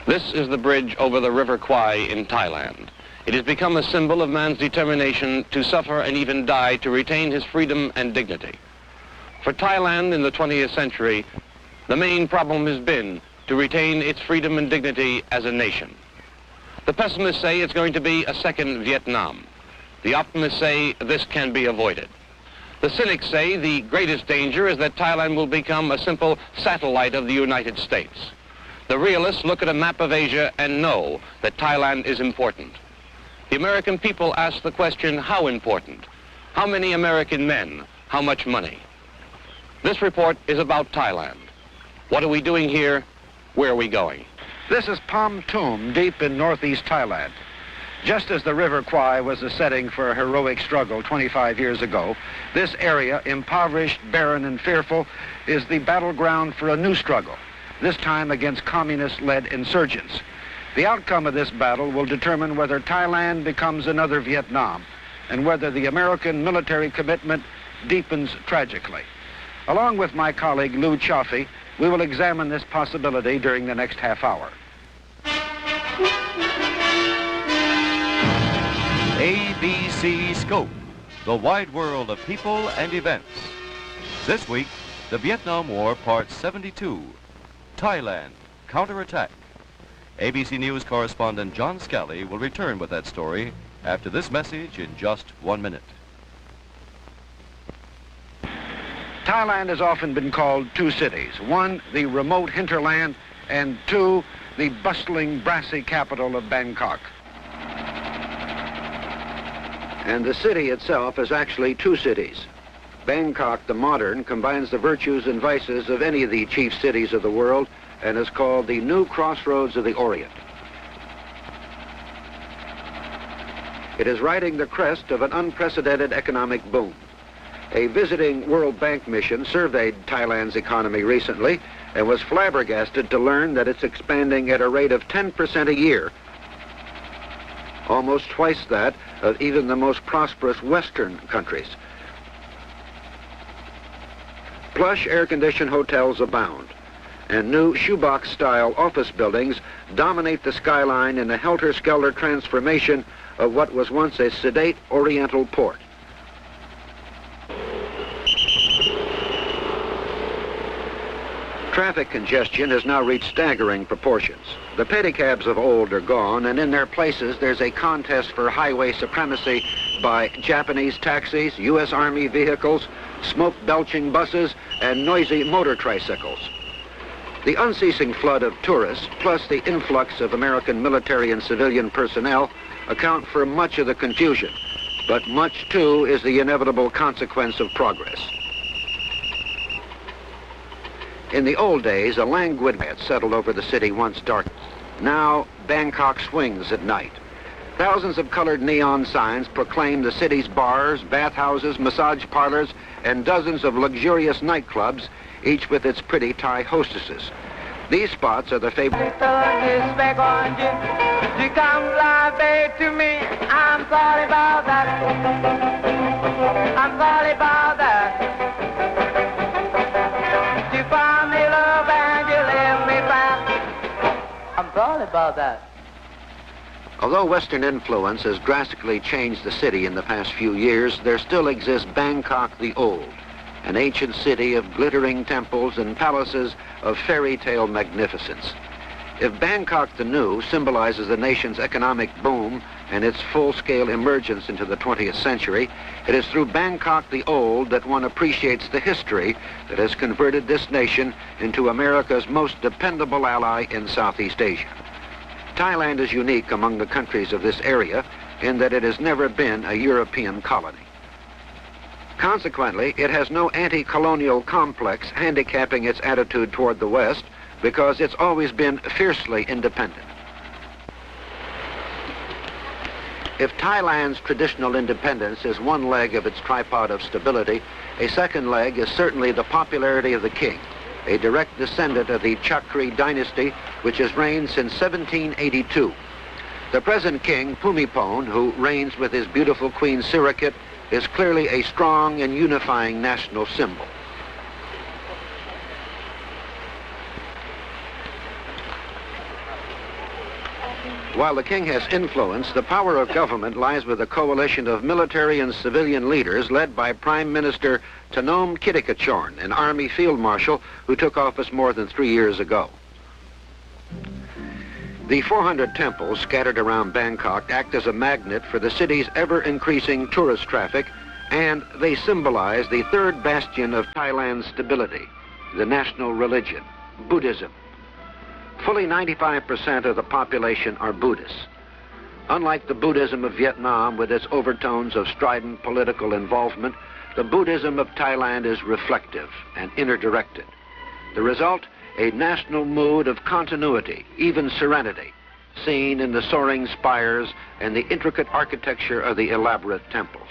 This is the bridge over the River Kwai in Thailand. It has become a symbol of man's determination to suffer and even die to retain his freedom and dignity. For Thailand in the 20th century, the main problem has been to retain its freedom and dignity as a nation. The pessimists say it's going to be a second Vietnam. The optimists say this can be avoided. The cynics say the greatest danger is that Thailand will become a simple satellite of the United States. The realists look at a map of Asia and know that Thailand is important. The American people ask the question, how important? How many American men? How much money? This report is about Thailand. What are we doing here? Where are we going? This is Pom Tum, deep in northeast Thailand. Just as the River Kwai was the setting for a heroic struggle 25 years ago, this area, impoverished, barren, and fearful, is the battleground for a new struggle, this time against communist-led insurgents. The outcome of this battle will determine whether Thailand becomes another Vietnam and whether the American military commitment deepens tragically. Along with my colleague Lou Chaffee, we will examine this possibility during the next half hour. ABC Scope, the wide world of people and events. This week, the Vietnam War, Part 72, Thailand, Counterattack. ABC News correspondent John Scally will return with that story after this message in just 1 minute. Thailand has often been called two cities. One, the remote hinterland, and two, the bustling, brassy capital of Bangkok. And the city itself is actually two cities. Bangkok, the modern, combines the virtues and vices of any of the chief cities of the world and is called the new crossroads of the Orient. It is riding the crest of an unprecedented economic boom. A visiting World Bank mission surveyed Thailand's economy recently and was flabbergasted to learn that it's expanding at a rate of 10% a year, almost twice that of even the most prosperous Western countries. Plush air-conditioned hotels abound, and new shoebox-style office buildings dominate the skyline in a helter-skelter transformation of what was once a sedate oriental port. Traffic congestion has now reached staggering proportions. The pedicabs of old are gone, and in their places there's a contest for highway supremacy by Japanese taxis, U.S. Army vehicles, smoke-belching buses, and noisy motor tricycles. The unceasing flood of tourists, plus the influx of American military and civilian personnel, account for much of the confusion, but much, too, is the inevitable consequence of progress. In the old days, a languid quiet settled over the city once dark. Now, Bangkok swings at night. Thousands of colored neon signs proclaim the city's bars, bathhouses, massage parlors, and dozens of luxurious nightclubs, each with its pretty Thai hostesses. These spots are the favorite. To me, I'm sorry about that. I'm sorry about that. You found me love and you left me back. I'm sorry about that. Although Western influence has drastically changed the city in the past few years, there still exists Bangkok the Old, an ancient city of glittering temples and palaces of fairy tale magnificence. If Bangkok the New symbolizes the nation's economic boom and its full-scale emergence into the 20th century, it is through Bangkok the Old that one appreciates the history that has converted this nation into America's most dependable ally in Southeast Asia. Thailand is unique among the countries of this area in that it has never been a European colony. Consequently, it has no anti-colonial complex handicapping its attitude toward the West, because it's always been fiercely independent. If Thailand's traditional independence is one leg of its tripod of stability, a second leg is certainly the popularity of the king, a direct descendant of the Chakri dynasty, which has reigned since 1782. The present king, Bhumibol, who reigns with his beautiful queen Sirikit, is clearly a strong and unifying national symbol. While the king has influence, the power of government lies with a coalition of military and civilian leaders led by Prime Minister Tanom Kittikachorn, an army field marshal who took office more than 3 years ago. The 400 temples scattered around Bangkok act as a magnet for the city's ever-increasing tourist traffic, and they symbolize the third bastion of Thailand's stability, the national religion, Buddhism. Fully 95% of the population are Buddhists. Unlike the Buddhism of Vietnam with its overtones of strident political involvement, the Buddhism of Thailand is reflective and inner-directed. The result? A national mood of continuity, even serenity, seen in the soaring spires and the intricate architecture of the elaborate temples.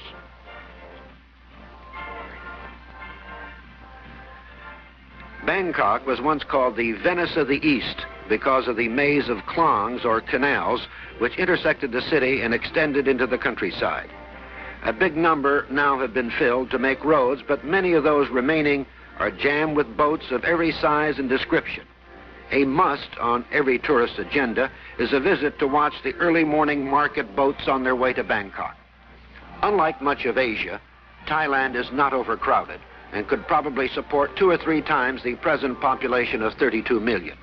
Bangkok was once called the Venice of the East because of the maze of klongs or canals which intersected the city and extended into the countryside. A big number now have been filled to make roads, but many of those remaining are jammed with boats of every size and description. A must on every tourist agenda is a visit to watch the early morning market boats on their way to Bangkok. Unlike much of Asia, Thailand is not overcrowded and could probably support 2 or 3 times the present population of 32 million.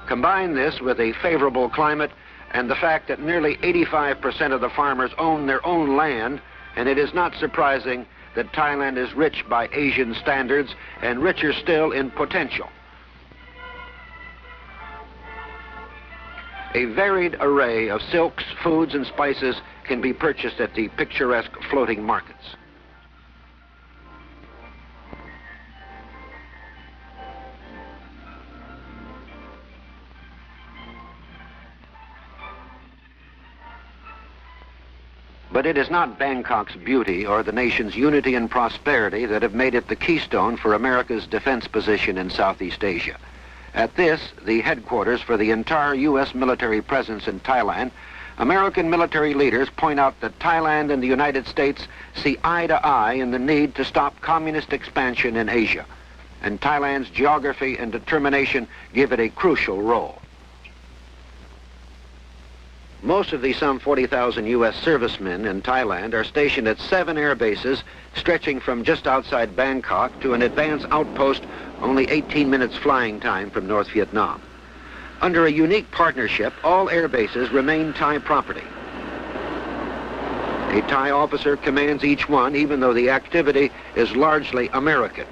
Combine this with a favorable climate and the fact that nearly 85% of the farmers own their own land, and it is not surprising that Thailand is rich by Asian standards and richer still in potential. A varied array of silks, foods, and spices can be purchased at the picturesque floating markets. But it is not Bangkok's beauty or the nation's unity and prosperity that have made it the keystone for America's defense position in Southeast Asia. At this, the headquarters for the entire U.S. military presence in Thailand, American military leaders point out that Thailand and the United States see eye to eye in the need to stop communist expansion in Asia, and Thailand's geography and determination give it a crucial role. Most of the some 40,000 U.S. servicemen in Thailand are stationed at 7 air bases stretching from just outside Bangkok to an advanced outpost only 18 minutes flying time from North Vietnam. Under a unique partnership, all air bases remain Thai property. A Thai officer commands each one, even though the activity is largely American.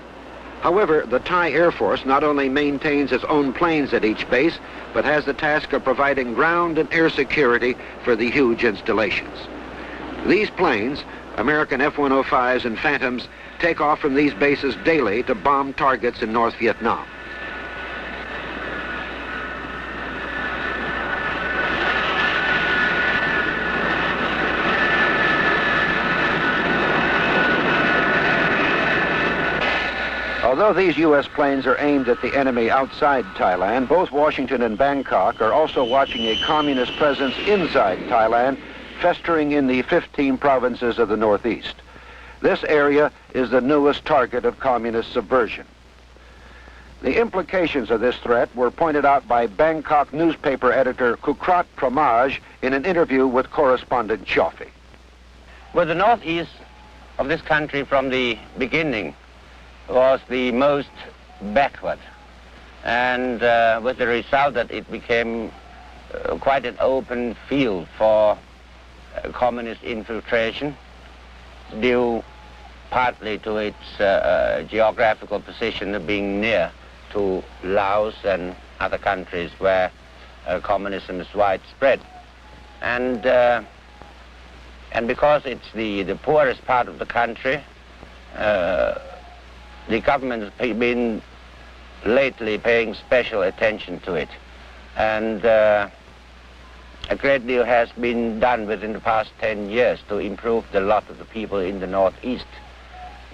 However, the Thai Air Force not only maintains its own planes at each base, but has the task of providing ground and air security for the huge installations. These planes, American F-105s and Phantoms, take off from these bases daily to bomb targets in North Vietnam. Although these U.S. planes are aimed at the enemy outside Thailand, both Washington and Bangkok are also watching a communist presence inside Thailand, festering in the 15 provinces of the Northeast. This area is the newest target of communist subversion. The implications of this threat were pointed out by Bangkok newspaper editor Kukrat Pramaj in an interview with correspondent Chofi. Well, the northeast of this country from the beginning was the most backward, and with the result that it became quite an open field for communist infiltration, due partly to its geographical position of being near to Laos and other countries where communism is widespread. And because it's the poorest part of the country, the government has been lately paying special attention to it. And a great deal has been done within the past 10 years to improve the lot of the people in the Northeast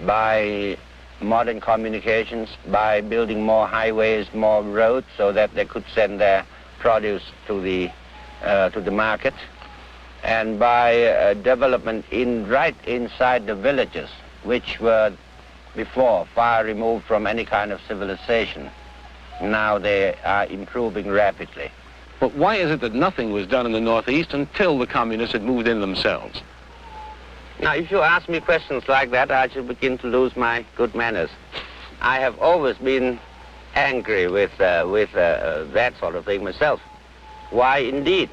by modern communications, by building more highways, more roads, so that they could send their produce to the market, and by development right inside the villages, which were before far removed from any kind of civilization. Now they are improving rapidly. But why is it that nothing was done in the Northeast until the communists had moved in themselves? Now, if you ask me questions like that, I should begin to lose my good manners. I have always been angry with that sort of thing myself. Why, indeed?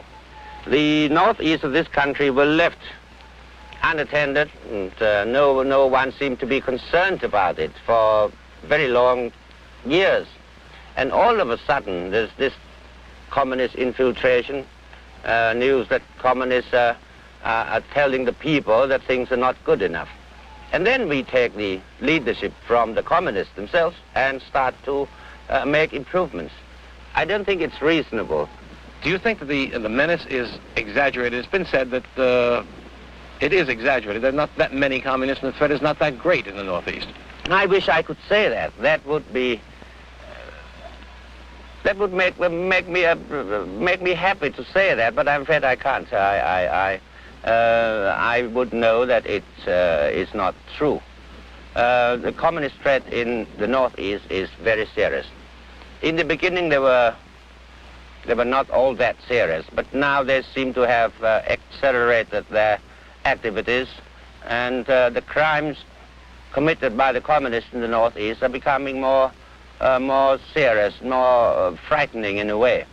The northeast of this country were left unattended, and no one seemed to be concerned about it for very long years. And all of a sudden, there's this communist infiltration, news that communists are telling the people that things are not good enough. And then we take the leadership from the communists themselves and start to make improvements. I don't think it's reasonable. Do you think that the menace is exaggerated? It's been said that it is exaggerated. There are not that many communists and the threat is not that great in the Northeast. I wish I could say that. That would be... that would make me happy to say that, but I'm afraid I can't. I would know that it is not true. The communist threat in the Northeast is very serious. In the beginning, they were not all that serious, but now they seem to have accelerated their activities, and the crimes committed by the communists in the Northeast are becoming more serious, more frightening in a way.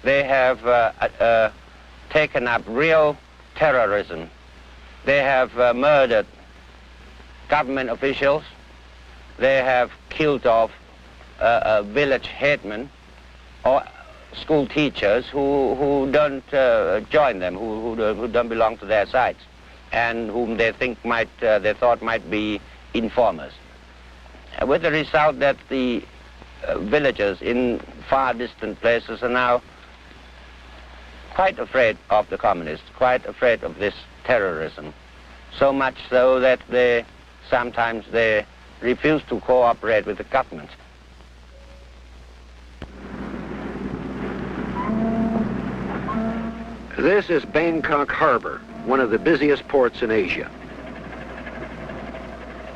They have taken up real terrorism. They have murdered government officials. They have killed off village headmen or school teachers who don't join them, who don't belong to their sides, and whom they thought might be informers. With the result that the villagers in far distant places are now quite afraid of the communists, quite afraid of this terrorism, so much so that sometimes they refuse to cooperate with the government. This is Bangkok Harbor, one of the busiest ports in Asia.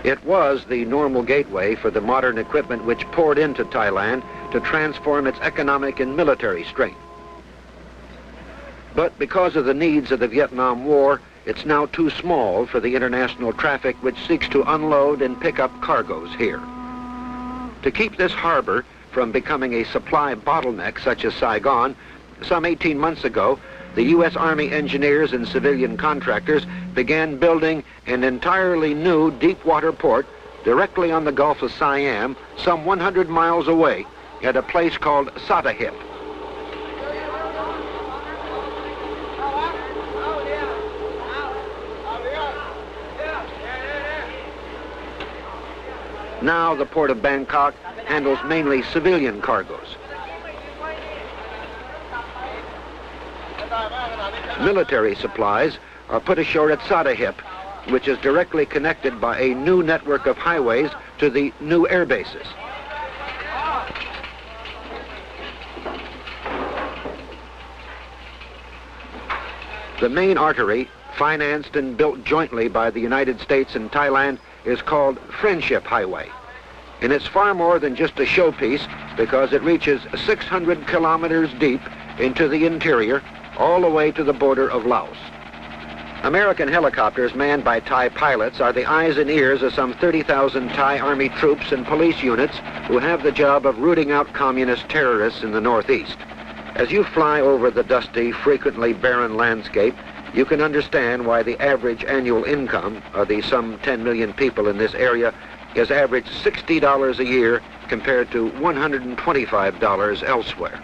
It was the normal gateway for the modern equipment which poured into Thailand to transform its economic and military strength. But because of the needs of the Vietnam War, it's now too small for the international traffic which seeks to unload and pick up cargoes here. To keep this harbor from becoming a supply bottleneck such as Saigon, some 18 months ago, the U.S. Army engineers and civilian contractors began building an entirely new deep-water port directly on the Gulf of Siam, some 100 miles away, at a place called Satahip. Now the port of Bangkok handles mainly civilian cargoes. Military supplies are put ashore at Satahip, which is directly connected by a new network of highways to the new air bases. The main artery, financed and built jointly by the United States and Thailand, is called Friendship Highway. And it's far more than just a showpiece because it reaches 600 kilometers deep into the interior, all the way to the border of Laos. American helicopters manned by Thai pilots are the eyes and ears of some 30,000 Thai Army troops and police units who have the job of rooting out communist terrorists in the Northeast. As you fly over the dusty, frequently barren landscape, you can understand why the average annual income of the some 10 million people in this area is average $60 a year compared to $125 elsewhere.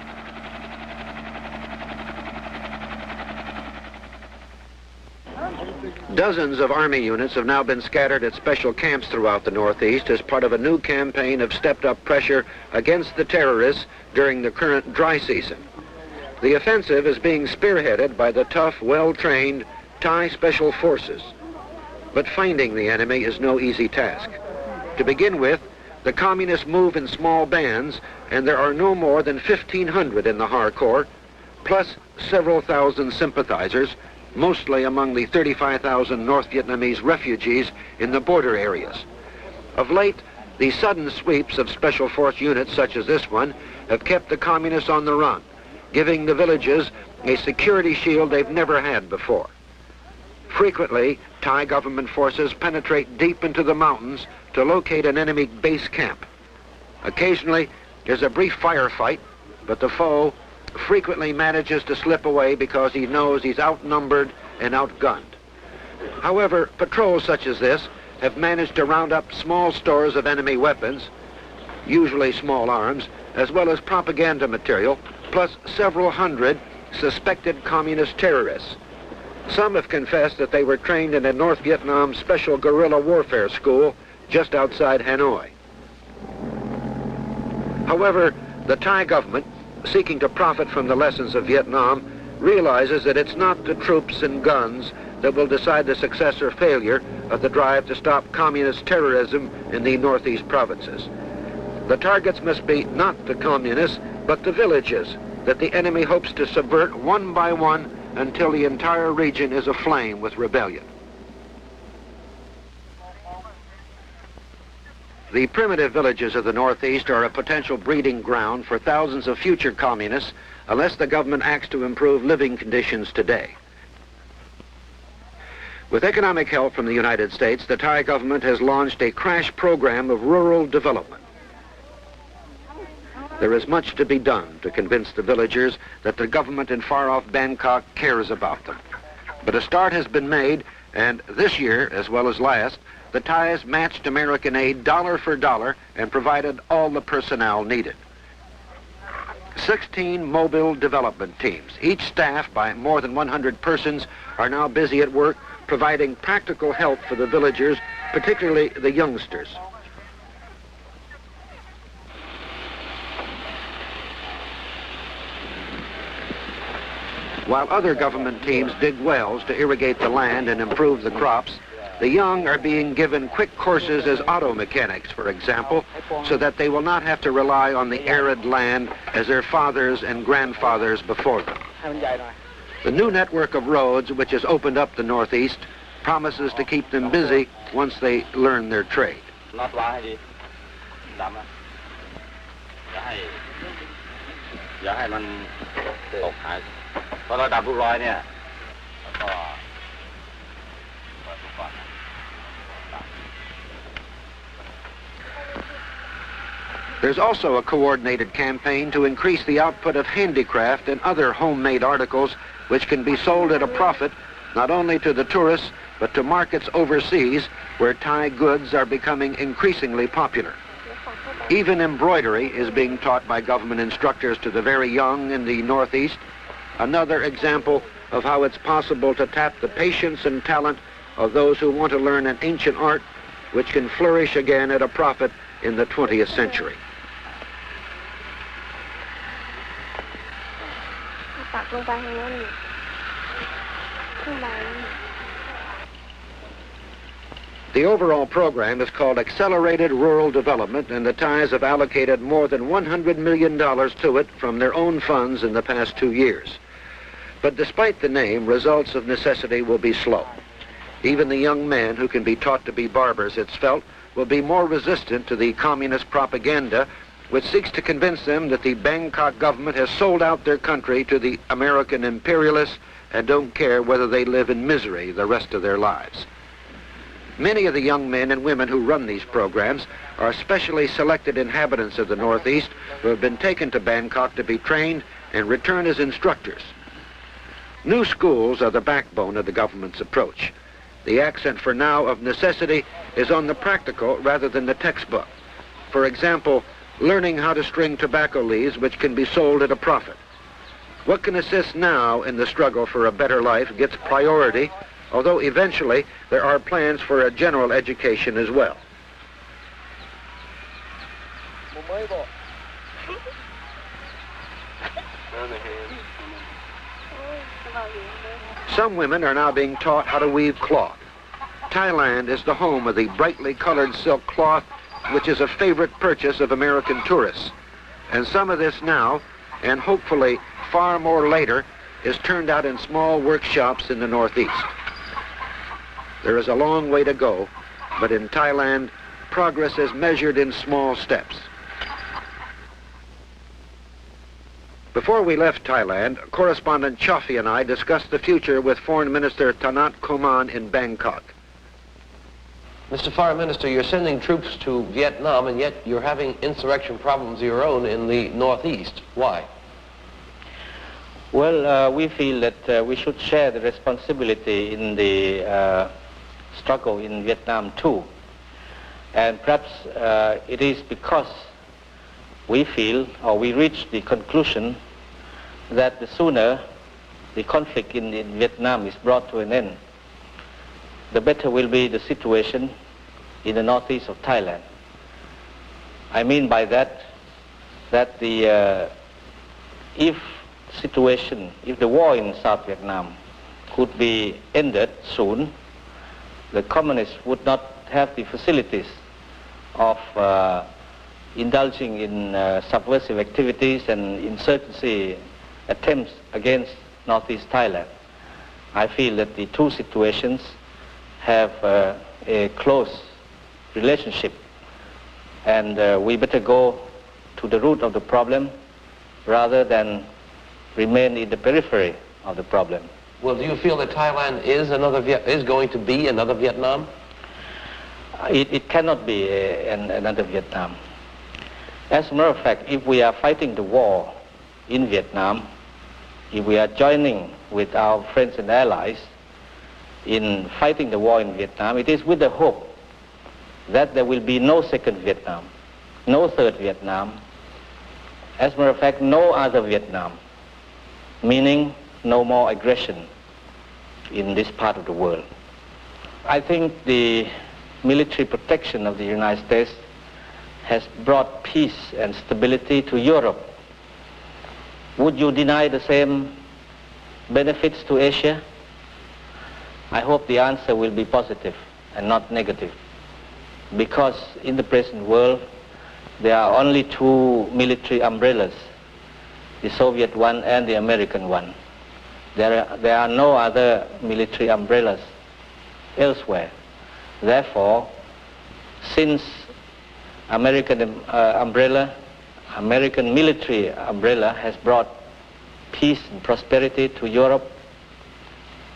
Dozens of Army units have now been scattered at special camps throughout the Northeast as part of a new campaign of stepped-up pressure against the terrorists during the current dry season. The offensive is being spearheaded by the tough, well-trained Thai Special Forces. But finding the enemy is no easy task. To begin with, the communists move in small bands, and there are no more than 1,500 in the Harcourt, plus several thousand sympathizers, mostly among the 35,000 North Vietnamese refugees in the border areas. Of late, the sudden sweeps of special force units such as this one have kept the communists on the run, giving the villages a security shield they've never had before. Frequently, Thai government forces penetrate deep into the mountains to locate an enemy base camp. Occasionally, there's a brief firefight, but the foe frequently manages to slip away because he knows he's outnumbered and outgunned. However, patrols such as this have managed to round up small stores of enemy weapons, usually small arms, as well as propaganda material, plus several hundred suspected communist terrorists. Some have confessed that they were trained in a North Vietnam special guerrilla warfare school just outside Hanoi. However, the Thai government, seeking to profit from the lessons of Vietnam, realizes that it's not the troops and guns that will decide the success or failure of the drive to stop communist terrorism in the northeast provinces. The targets must be not the communists, but the villages that the enemy hopes to subvert one by one until the entire region is aflame with rebellion. The primitive villages of the Northeast are a potential breeding ground for thousands of future communists unless the government acts to improve living conditions today. With economic help from the United States, the Thai government has launched a crash program of rural development. There is much to be done to convince the villagers that the government in far-off Bangkok cares about them. But a start has been made, and this year, as well as last, the Thais matched American aid dollar for dollar and provided all the personnel needed. 16 mobile development teams, each staffed by more than 100 persons, are now busy at work providing practical help for the villagers, particularly the youngsters. While other government teams dig wells to irrigate the land and improve the crops, the young are being given quick courses as auto mechanics, for example, so that they will not have to rely on the arid land as their fathers and grandfathers before them. The new network of roads, which has opened up the Northeast, promises to keep them busy once they learn their trade. There's also a coordinated campaign to increase the output of handicraft and other homemade articles which can be sold at a profit not only to the tourists but to markets overseas where Thai goods are becoming increasingly popular. Even embroidery is being taught by government instructors to the very young in the Northeast, another example of how it's possible to tap the patience and talent of those who want to learn an ancient art which can flourish again at a profit in the 20th century. The overall program is called Accelerated Rural Development, and the Thais have allocated more than $100 million to it from their own funds in the past 2 years. But despite the name, results of necessity will be slow. Even the young men who can be taught to be barbers, it's felt, will be more resistant to the communist propaganda which seeks to convince them that the Bangkok government has sold out their country to the American imperialists and don't care whether they live in misery the rest of their lives. Many of the young men and women who run these programs are specially selected inhabitants of the Northeast who have been taken to Bangkok to be trained and return as instructors. New schools are the backbone of the government's approach. The accent for now of necessity is on the practical rather than the textbook. For example, learning how to string tobacco leaves which can be sold at a profit. What can assist now in the struggle for a better life gets priority, although eventually there are plans for a general education as well. Some women are now being taught how to weave cloth. Thailand is the home of the brightly colored silk cloth, which is a favorite purchase of American tourists. And some of this now, and hopefully far more later, is turned out in small workshops in the Northeast. There is a long way to go, but in Thailand, progress is measured in small steps. Before we left Thailand, correspondent Chaffee and I discussed the future with Foreign Minister Tanat Kuman in Bangkok. Mr. Foreign Minister, you're sending troops to Vietnam, and yet you're having insurrection problems of your own in the Northeast. Why? Well, we feel that we should share the responsibility in the struggle in Vietnam too. And perhaps it is because we feel, or we reach the conclusion, that the sooner the conflict in Vietnam is brought to an end, the better will be the situation in the northeast of Thailand. I mean by that if the war in South Vietnam could be ended soon, the communists would not have the facilities of indulging in subversive activities and insurgency attempts against northeast Thailand. I feel that the two situations have a close relationship, and we better go to the root of the problem rather than remain in the periphery of the problem. Well, do you feel that Thailand is going to be another Vietnam? It cannot be another Vietnam. As a matter of fact, if we are fighting the war in Vietnam, if we are joining with our friends and allies in fighting the war in Vietnam, it is with the hope that there will be no second Vietnam, no third Vietnam. As a matter of fact, no other Vietnam, meaning no more aggression in this part of the world. I think the military protection of the United States has brought peace and stability to Europe. Would you deny the same benefits to Asia? I hope the answer will be positive and not negative, because in the present world there are only two military umbrellas, the Soviet one and the American one. There are no other military umbrellas elsewhere. Therefore, since American military umbrella has brought peace and prosperity to Europe,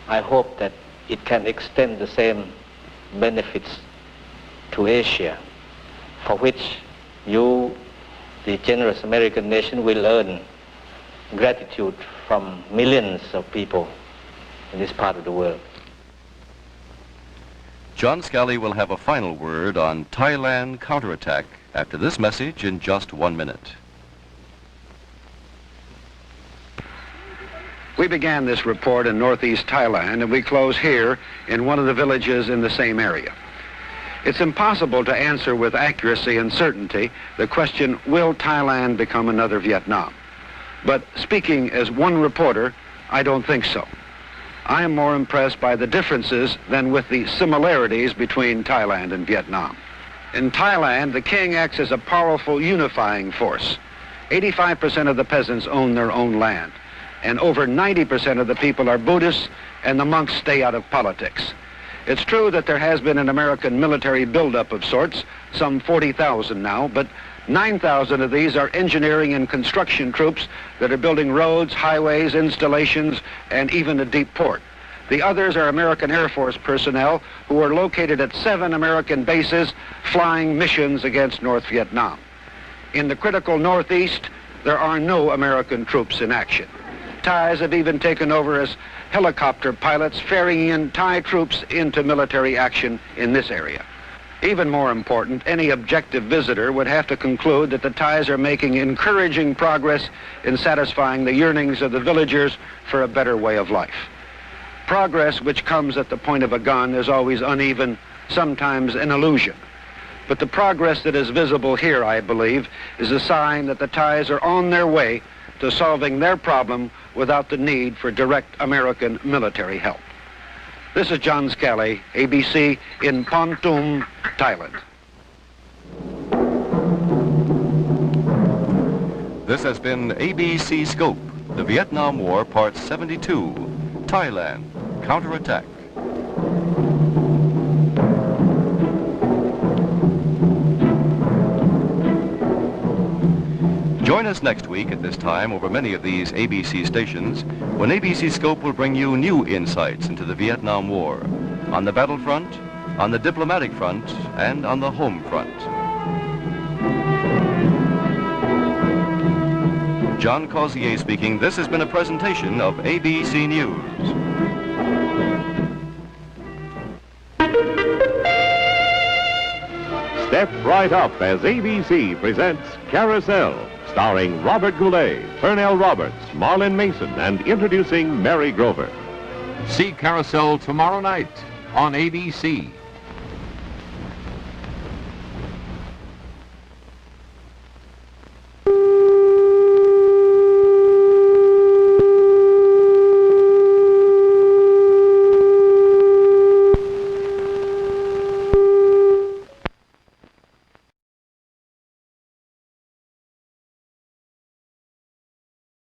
I hope that it can extend the same benefits to Asia, for which you, the generous American nation, will earn gratitude from millions of people in this part of the world. John Scally will have a final word on Thailand counterattack after this message in just 1 minute. We began this report in northeast Thailand, and we close here in one of the villages in the same area. It's impossible to answer with accuracy and certainty the question, will Thailand become another Vietnam? But speaking as one reporter, I don't think so. I am more impressed by the differences than with the similarities between Thailand and Vietnam. In Thailand, the king acts as a powerful unifying force. 85% of the peasants own their own land, and over 90% of the people are Buddhists, and the monks stay out of politics. It's true that there has been an American military buildup of sorts, some 40,000 now, but 9,000 of these are engineering and construction troops that are building roads, highways, installations, and even a deep port. The others are American Air Force personnel who are located at 7 American bases flying missions against North Vietnam. In the critical Northeast, there are no American troops in action. Thais have even taken over as helicopter pilots, ferrying in Thai troops into military action in this area. Even more important, any objective visitor would have to conclude that the Thais are making encouraging progress in satisfying the yearnings of the villagers for a better way of life. Progress which comes at the point of a gun is always uneven, sometimes an illusion. But the progress that is visible here, I believe, is a sign that the Thais are on their way to solving their problem without the need for direct American military help. This is John Scally, ABC in Pontum, Thailand. This has been ABC Scope, the Vietnam War, Part 72, Thailand, Counterattack. Join us us next week at this time over many of these ABC stations when ABC Scope will bring you new insights into the Vietnam War, on the battlefront, on the diplomatic front, and on the home front. John Causier speaking. This has been a presentation of ABC News. Step right up as ABC presents Carousel, starring Robert Goulet, Pernell Roberts, Marlon Mason, and introducing Mary Grover. See Carousel tomorrow night on ABC.